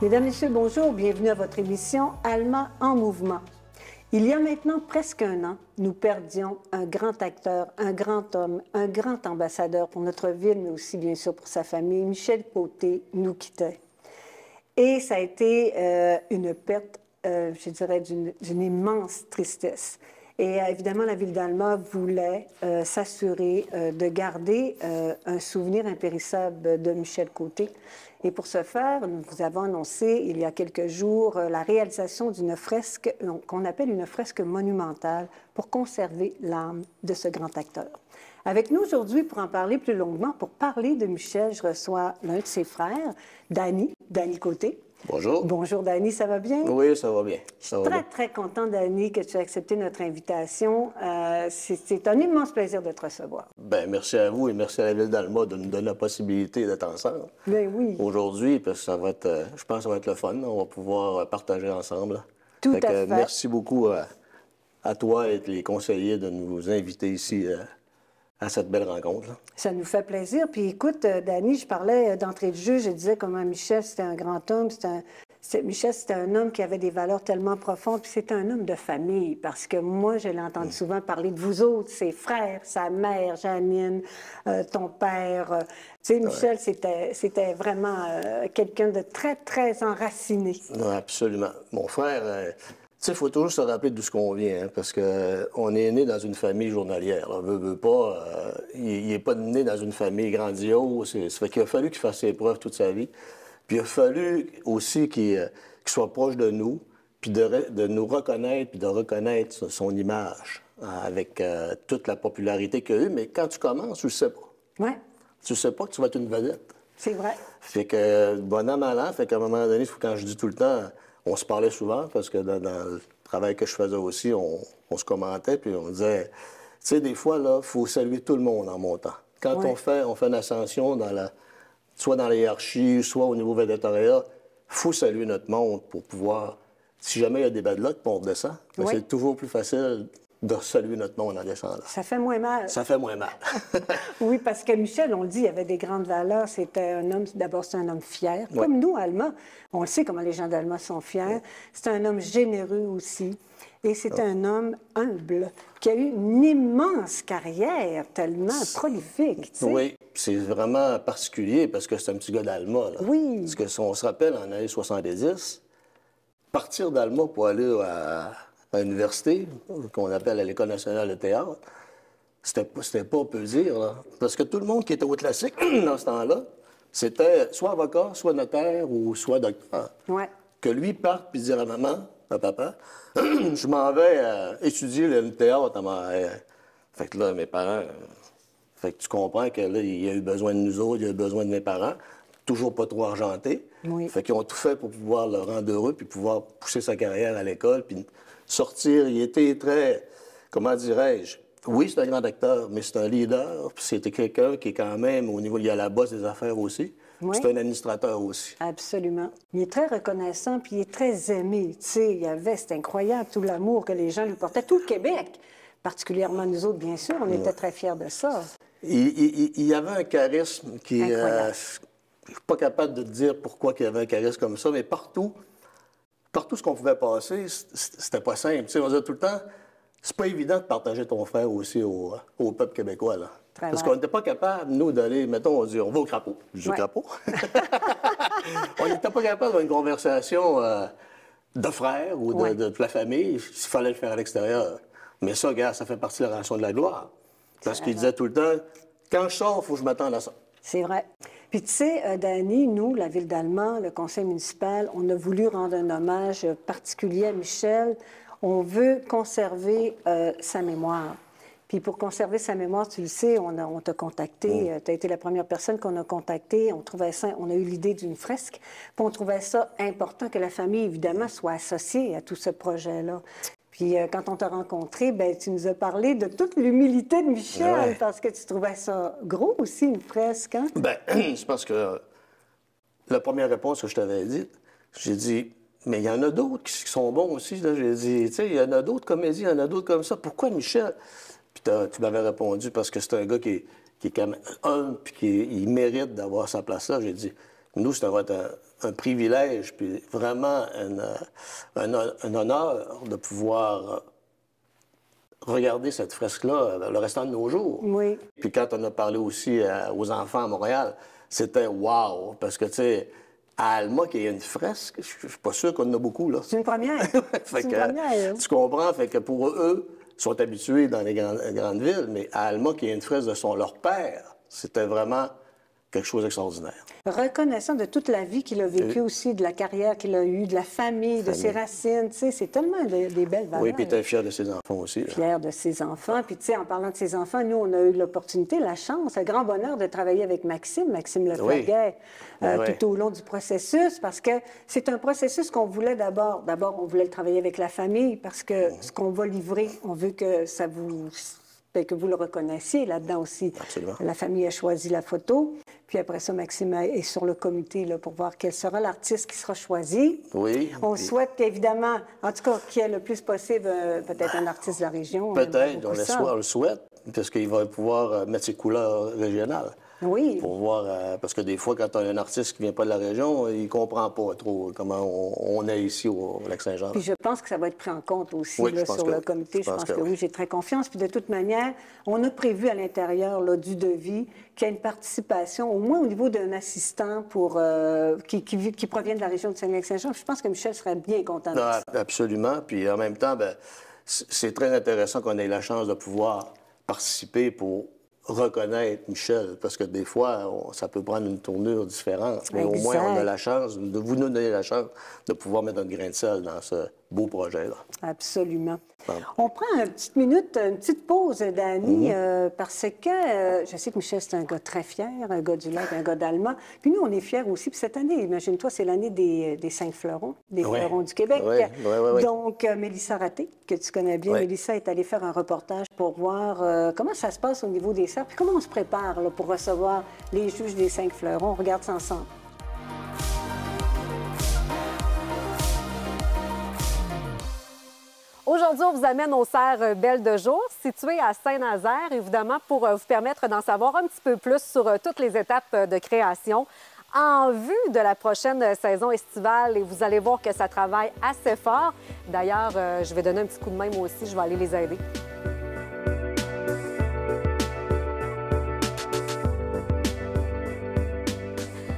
Mesdames, Messieurs, bonjour. Bienvenue à votre émission Alma en mouvement. Il y a maintenant presque un an, nous perdions un grand acteur, un grand homme, un grand ambassadeur pour notre ville, mais aussi bien sûr pour sa famille. Michel Côté nous quittait. Et ça a été une perte, je dirais, d'une immense tristesse. Et évidemment, la ville d'Alma voulait s'assurer de garder un souvenir impérissable de Michel Côté. Et pour ce faire, nous vous avons annoncé il y a quelques jours la réalisation d'une fresque qu'on appelle une fresque monumentale pour conserver l'âme de ce grand acteur. Avec nous aujourd'hui, pour en parler plus longuement, pour parler de Michel, je reçois l'un de ses frères, Danny Côté. Bonjour. Bonjour, Danny, ça va bien? Oui, ça va bien. Je suis très contente, Danny, que tu aies accepté notre invitation. C'est un immense plaisir de te recevoir. Bien, merci à vous et merci à la Ville d'Alma de nous donner la possibilité d'être ensemble. Bien oui. Aujourd'hui, parce que ça va être, je pense que ça va être le fun. On va pouvoir partager ensemble. Tout à fait. Merci beaucoup à toi et les conseillers de nous inviter ici à cette belle rencontre. Ça nous fait plaisir. Puis écoute, Danny, je parlais d'entrée de jeu, je disais comment Michel, c'était un grand homme, Michel, c'était un homme qui avait des valeurs tellement profondes, puis c'était un homme de famille, parce que moi, je l'ai entendu souvent parler de vous autres, ses frères, sa mère, Janine, ton père. Tu sais, Michel, c'était vraiment quelqu'un de très, très enraciné. Non, absolument. Mon frère... Tu sais, il faut toujours se rappeler d'où ce qu'on vient, hein, parce qu'on est né dans une famille journalière. On veut pas, il n'est pas né dans une famille grandiose. Ça fait qu'il a fallu qu'il fasse ses preuves toute sa vie. Puis il a fallu aussi qu'il soit proche de nous, puis de nous reconnaître, puis de reconnaître son image avec toute la popularité qu'il a eue. Mais quand tu commences, tu ne le sais pas. Ouais. Tu ne sais pas que tu vas être une vedette. C'est vrai. Fait que, bon an, mal an, fait qu'à un moment donné, quand je dis tout le temps... On se parlait souvent parce que dans le travail que je faisais aussi, on se commentait puis on disait, tu sais, des fois, là, il faut saluer tout le monde en montant. Quand on fait une ascension, soit dans la hiérarchie, soit au niveau védétariat, il faut saluer notre monde pour pouvoir, si jamais il y a des bad luck, on redescend. C'est toujours plus facile de saluer notre monde en descendant. Ça fait moins mal. Ça fait moins mal. Oui, parce que Michel, on le dit, il avait des grandes valeurs. C'était un homme, d'abord, c'est un homme fier. Comme nous, Alma, on le sait comment les gens d'Alma sont fiers. C'est un homme généreux aussi. Et c'est un homme humble, qui a eu une immense carrière, tellement prolifique. Tu sais. Oui, c'est vraiment particulier parce que c'est un petit gars d'Alma. Oui. Parce que si on se rappelle, en années 70, partir d'Alma pour aller à l'université, qu'on appelle à l'École nationale de théâtre, c'était pas, on peut dire, là. Parce que tout le monde qui était au classique dans ce temps-là, c'était soit avocat, soit notaire ou soit docteur. Ouais. Que lui parte puis dire à maman, à papa, je m'en vais étudier le théâtre. Fait que là, mes parents... Fait que tu comprends que là, il a eu besoin de nous autres, il a eu besoin de mes parents, toujours pas trop argentés. Oui. Fait qu'ils ont tout fait pour pouvoir le rendre heureux puis pouvoir pousser sa carrière à l'école puis sortir. Il était très, comment dirais-je, oui, c'est un grand acteur, mais c'est un leader, puis c'était quelqu'un qui est quand même, au niveau, il y a la bosse des affaires aussi, oui. C'est un administrateur aussi. Absolument. Il est très reconnaissant, puis il est très aimé. Tu sais, c'était incroyable, tout l'amour que les gens lui portaient, tout le Québec, particulièrement nous autres, bien sûr, on était très fiers de ça. Il y avait un charisme qui... je ne suis pas capable de te dire pourquoi il y avait un charisme comme ça, mais partout ce qu'on pouvait passer, c'était pas simple. Tu sais, on disait tout le temps, c'est pas évident de partager ton frère aussi au peuple québécois, là. Parce qu'on n'était pas capable, nous, d'aller, mettons, on dit, on va au crapaud. Je dis au crapaud. On n'était pas capable d'avoir une conversation de frères ou de la famille, s'il fallait le faire à l'extérieur. Mais ça, regarde, ça fait partie de la relation de la gloire. Parce qu'il disait tout le temps, quand je sors, il faut que je m'attende à ça. C'est vrai. Puis tu sais, Danny, nous, la Ville d'Alma, le conseil municipal, on a voulu rendre un hommage particulier à Michel. On veut conserver sa mémoire. Puis pour conserver sa mémoire, tu le sais, on t'a contacté, tu as été la première personne qu'on a contactée. On a eu l'idée d'une fresque, puis on trouvait ça important que la famille, évidemment, soit associée à tout ce projet-là. Puis quand on t'a rencontré, bien, tu nous as parlé de toute l'humilité de Michel, parce que tu trouvais ça gros aussi, une fresque, hein? Bien, c'est parce que la première réponse que je t'avais dite, j'ai dit, mais il y en a d'autres qui sont bons aussi. J'ai dit, tu sais, il y en a d'autres comédiens, il y en a d'autres comme ça. Pourquoi Michel? Puis tu m'avais répondu parce que c'est un gars qui est quand même humble, puis il mérite d'avoir sa place là. J'ai dit, nous, ça va être un privilège, puis vraiment un honneur de pouvoir regarder cette fresque-là le restant de nos jours. Oui. Puis quand on a parlé aussi aux enfants à Montréal, c'était wow! Parce que, tu sais, à Alma, qu'il y ait une fresque, je suis pas sûr qu'on en a beaucoup, là. C'est une première. Fait que, tu comprends? Fait que pour eux, ils sont habitués dans les grandes villes, mais à Alma, qu'il y ait une fresque de leur père, c'était vraiment quelque chose d'extraordinaire. Reconnaissant de toute la vie qu'il a vécue aussi, de la carrière qu'il a eue, de la famille, de ses racines, tu sais, c'est tellement des belles valeurs. Oui, puis il était fier de ses enfants aussi. Là. Fier de ses enfants. Puis, tu sais, en parlant de ses enfants, nous, on a eu l'opportunité, la chance, le grand bonheur de travailler avec Maxime Leflaguet, tout au long du processus, parce que c'est un processus qu'on voulait d'abord. D'abord, on voulait le travailler avec la famille, parce que ce qu'on va livrer, on veut que ça vous... que vous le reconnaissiez là-dedans aussi. Absolument. La famille a choisi la photo. Puis après ça, Maxime est sur le comité là, pour voir quel sera l'artiste qui sera choisi. Oui. On souhaite qu'évidemment, en tout cas, qu'il y ait le plus possible peut-être un artiste de la région. Peut-être, on le souhaite, parce qu'il va pouvoir mettre ses couleurs régionales. Oui. Pour voir, parce que des fois, quand on a un artiste qui ne vient pas de la région, il ne comprend pas trop comment on est ici au Lac-Saint-Jean. Puis je pense que ça va être pris en compte aussi oui, là, sur le comité. Je pense que oui, j'ai très confiance. Puis de toute manière, on a prévu à l'intérieur du devis qu'il y ait une participation, au moins au niveau d'un assistant qui provient de la région de Saguenay-Lac-Saint-Jean. Je pense que Michel serait bien content de ça. Absolument. Puis en même temps, c'est très intéressant qu'on ait la chance de pouvoir participer pour reconnaître Michel, parce que des fois, ça peut prendre une tournure différente. Mais au moins, on a la chance, vous nous donnez la chance de pouvoir mettre notre grain de sel dans ce beau projet-là. Absolument. On prend une petite pause, Dani, parce que je sais que Michel, c'est un gars très fier, un gars du lac, un gars d'Alma. Puis nous, on est fiers aussi. Puis cette année, imagine-toi, c'est l'année des 5 fleurons, des fleurons du Québec. Oui. Donc, Mélissa Raté, que tu connais bien, Mélissa est allée faire un reportage pour voir comment ça se passe au niveau des cerfs, puis comment on se prépare là, pour recevoir les juges des 5 fleurons. On regarde ça ensemble. Aujourd'hui, on vous amène au cerf Belle de Jour, situé à Saint-Nazaire, évidemment, pour vous permettre d'en savoir un petit peu plus sur toutes les étapes de création en vue de la prochaine saison estivale. Et vous allez voir que ça travaille assez fort. D'ailleurs, je vais donner un petit coup de main, moi aussi, je vais aller les aider.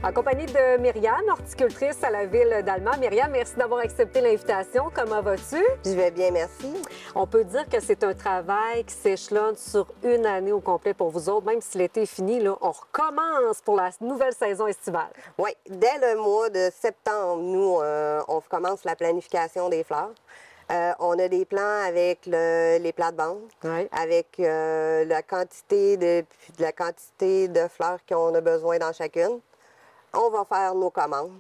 En compagnie de Myriam, horticultrice à la ville d'Alma. Myriam, merci d'avoir accepté l'invitation. Comment vas-tu? Je vais bien, merci. On peut dire que c'est un travail qui s'échelonne sur une année au complet pour vous autres. Même si l'été est fini, là, on recommence pour la nouvelle saison estivale. Oui, dès le mois de septembre, nous, on commence la planification des fleurs. On a des plans avec les plates-bandes, avec la quantité de fleurs qu'on a besoin dans chacune. On va faire nos commandes.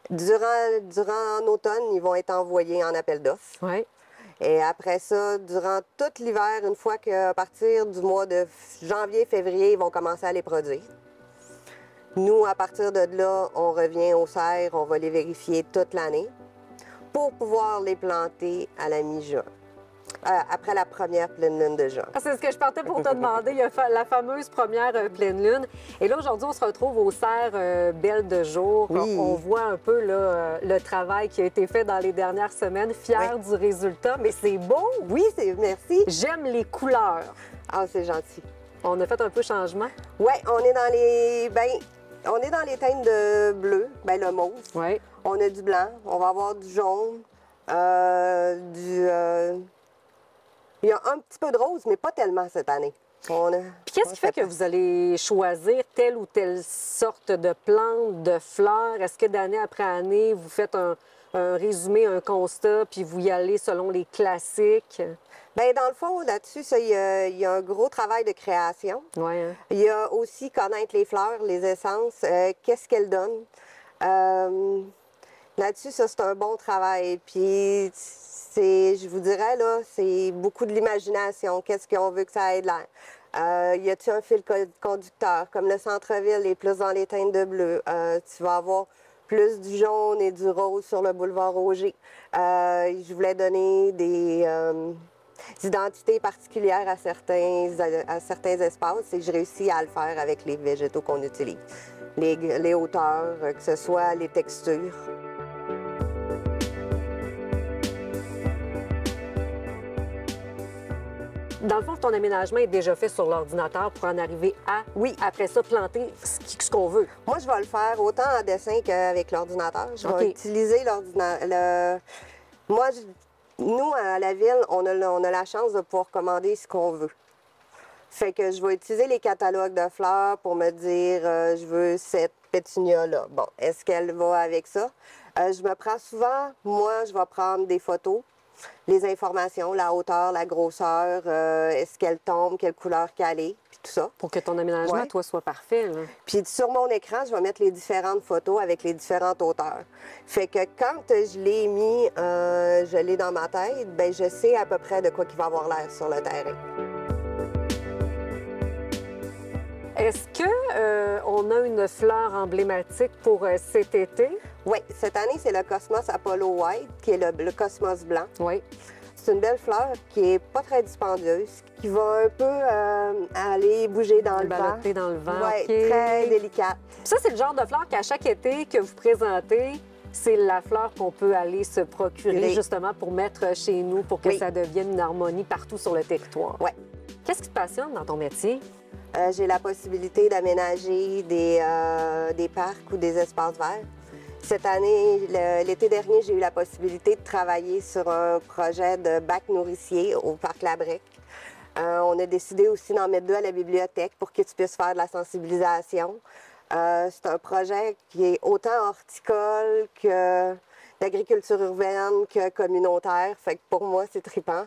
Durant l'automne, ils vont être envoyés en appel d'offres. Oui. Et après ça, durant tout l'hiver, une fois qu'à partir du mois de janvier, février, ils vont commencer à les produire. Nous, à partir de là, on revient aux serres, on va les vérifier toute l'année pour pouvoir les planter à la mi-juin. Après la première pleine lune de juin. C'est ce que je partais pour te demander. Il y a la fameuse première pleine lune. Et là, aujourd'hui, on se retrouve au cerf Belle de Jour. Oui. On voit un peu là, le travail qui a été fait dans les dernières semaines. Fier du résultat, mais c'est beau. Oui, merci. J'aime les couleurs. Ah, c'est gentil. On a fait un peu changement. Oui, on est dans les teintes de bleu, le mauve. Oui. On a du blanc, on va avoir du jaune, il y a un petit peu de rose, mais pas tellement cette année. Puis qu'est-ce qui fait que vous allez choisir telle ou telle sorte de plante, de fleurs? Est-ce que d'année après année, vous faites un résumé, un constat, puis vous y allez selon les classiques? Bien, dans le fond, là-dessus, il y a un gros travail de création. Oui. Hein? Il y a aussi connaître les fleurs, les essences, qu'est-ce qu'elles donnent. Là-dessus, ça, c'est un bon travail. Puis, je vous dirais, là, c'est beaucoup de l'imagination. Qu'est-ce qu'on veut que ça ait de l'air? Y a-t-il un fil conducteur? Comme le centre-ville est plus dans les teintes de bleu, tu vas avoir plus du jaune et du rose sur le boulevard Roger. Je voulais donner identités particulières à certains espaces et je réussis à le faire avec les végétaux qu'on utilise. Les hauteurs, que ce soit les textures. Dans le fond, ton aménagement est déjà fait sur l'ordinateur pour en arriver à, oui, après ça, planter ce qu'on veut. Moi, je vais le faire autant en dessin qu'avec l'ordinateur. Je vais utiliser l'ordinateur. Moi, nous, à la ville, on a la chance de pouvoir commander ce qu'on veut. Fait que je vais utiliser les catalogues de fleurs pour me dire, je veux cette pétunia-là. Bon, est-ce qu'elle va avec ça? Je me prends souvent, moi, je vais prendre des photos. Les informations, la hauteur, la grosseur, est-ce qu'elle tombe, quelle couleur qu'elle est, puis tout ça. Pour que ton aménagement, toi, soit parfait. Là. Puis sur mon écran, je vais mettre les différentes photos avec les différentes hauteurs. Fait que quand je l'ai mis, je l'ai dans ma tête, bien, je sais à peu près de quoi il va avoir l'air sur le terrain. Est-ce qu'on a une fleur emblématique pour cet été? Oui, cette année, c'est le Cosmos Apollo White, qui est le Cosmos blanc. Oui. C'est une belle fleur qui n'est pas très dispendieuse, qui va un peu aller bouger dans le vent. Ballotter dans le vent, oui, okay. Très délicate. Ça, c'est le genre de fleur qu'à chaque été que vous présentez, c'est la fleur qu'on peut aller se procurer justement pour mettre chez nous, pour que ça devienne une harmonie partout sur le territoire. Oui. Qu'est-ce qui te passionne dans ton métier? J'ai la possibilité d'aménager des parcs ou des espaces verts. Cette année, l'été dernier, j'ai eu la possibilité de travailler sur un projet de bac nourricier au Parc Labrec. On a décidé aussi d'en mettre 2 à la bibliothèque pour que tu puisses faire de la sensibilisation. C'est un projet qui est autant horticole que d'agriculture urbaine que communautaire. Fait que pour moi, c'est trippant.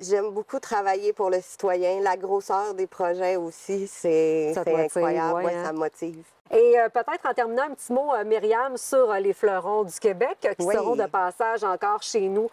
J'aime beaucoup travailler pour le citoyen. La grosseur des projets aussi, c'est incroyable. Ouais, hein? Ça me motive. Et peut-être en terminant, un petit mot, Myriam, sur les fleurons du Québec qui seront de passage encore chez nous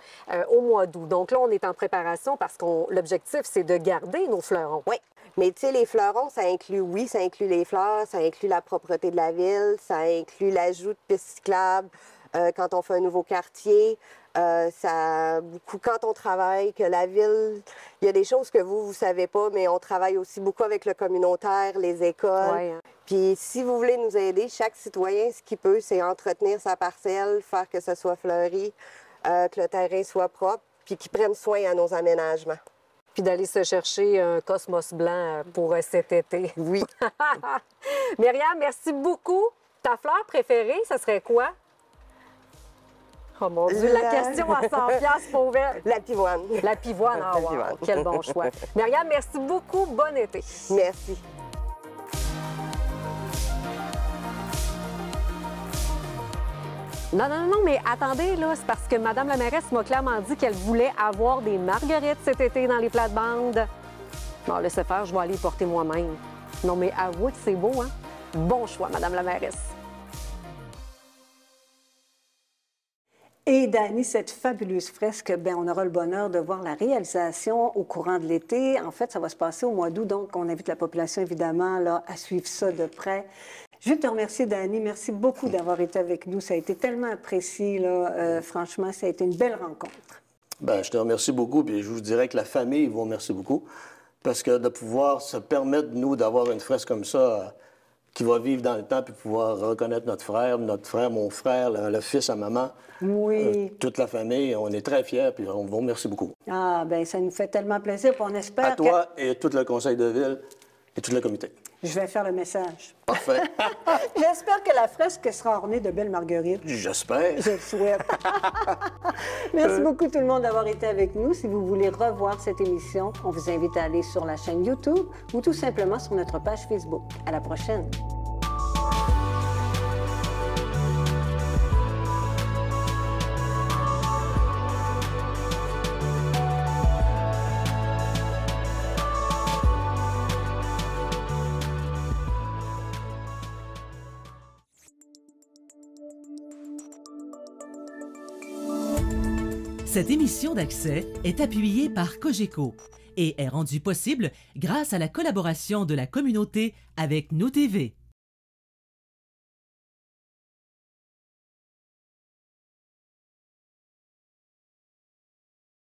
au mois d'août. Donc là, on est en préparation parce que l'objectif, c'est de garder nos fleurons. Oui, mais tu sais, les fleurons, ça inclut, ça inclut les fleurs, ça inclut la propreté de la ville, ça inclut l'ajout de pistes cyclables quand on fait un nouveau quartier. Quand on travaille, que la ville, il y a des choses que vous savez pas, mais on travaille aussi beaucoup avec le communautaire, les écoles. Ouais, hein. Puis si vous voulez nous aider, chaque citoyen, ce qu'il peut, c'est entretenir sa parcelle, faire que ce soit fleuri, que le terrain soit propre, puis qu'il prenne soin à nos aménagements. Puis d'aller se chercher un cosmos blanc pour cet été. Oui. Myriam, merci beaucoup. Ta fleur préférée, ce serait quoi? Oh mon Dieu, la question à 100$ pour ouvert. La pivoine. La pivoine, ah wow, quel bon choix. Myriam, merci beaucoup. Bon été. Merci. Non, mais attendez, là, c'est parce que Mme la mairesse m'a clairement dit qu'elle voulait avoir des marguerites cet été dans les plates-bandes. Bon, laissez faire, je vais aller les porter moi-même. Non, mais avouez que c'est beau, hein? Bon choix, Mme la mairesse. Et Dani, cette fabuleuse fresque, bien, on aura le bonheur de voir la réalisation au courant de l'été. En fait, ça va se passer au mois d'août, donc on invite la population, évidemment, là, à suivre ça de près. Je veux te remercier, Dani. Merci beaucoup d'avoir été avec nous. Ça a été tellement apprécié, là. Franchement, ça a été une belle rencontre. Bien, je te remercie beaucoup, puis je vous dirais que la famille vous remercie beaucoup, parce que de pouvoir se permettre, nous, d'avoir une fresque comme ça, qui va vivre dans le temps, puis pouvoir reconnaître notre frère, mon frère, le fils à maman. Oui. Toute la famille, on est très fiers, puis on vous remercie beaucoup. Ah, bien, ça nous fait tellement plaisir, puis on espère à toi et tout le conseil de ville et tout le comité. Je vais faire le message. Parfait. J'espère que la fresque sera ornée de belles marguerites. J'espère. Je le souhaite. Merci beaucoup tout le monde d'avoir été avec nous. Si vous voulez revoir cette émission, on vous invite à aller sur la chaîne YouTube ou tout simplement sur notre page Facebook. À la prochaine. Cette émission d'Accès est appuyée par Cogeco et est rendue possible grâce à la collaboration de la communauté avec Nous TV.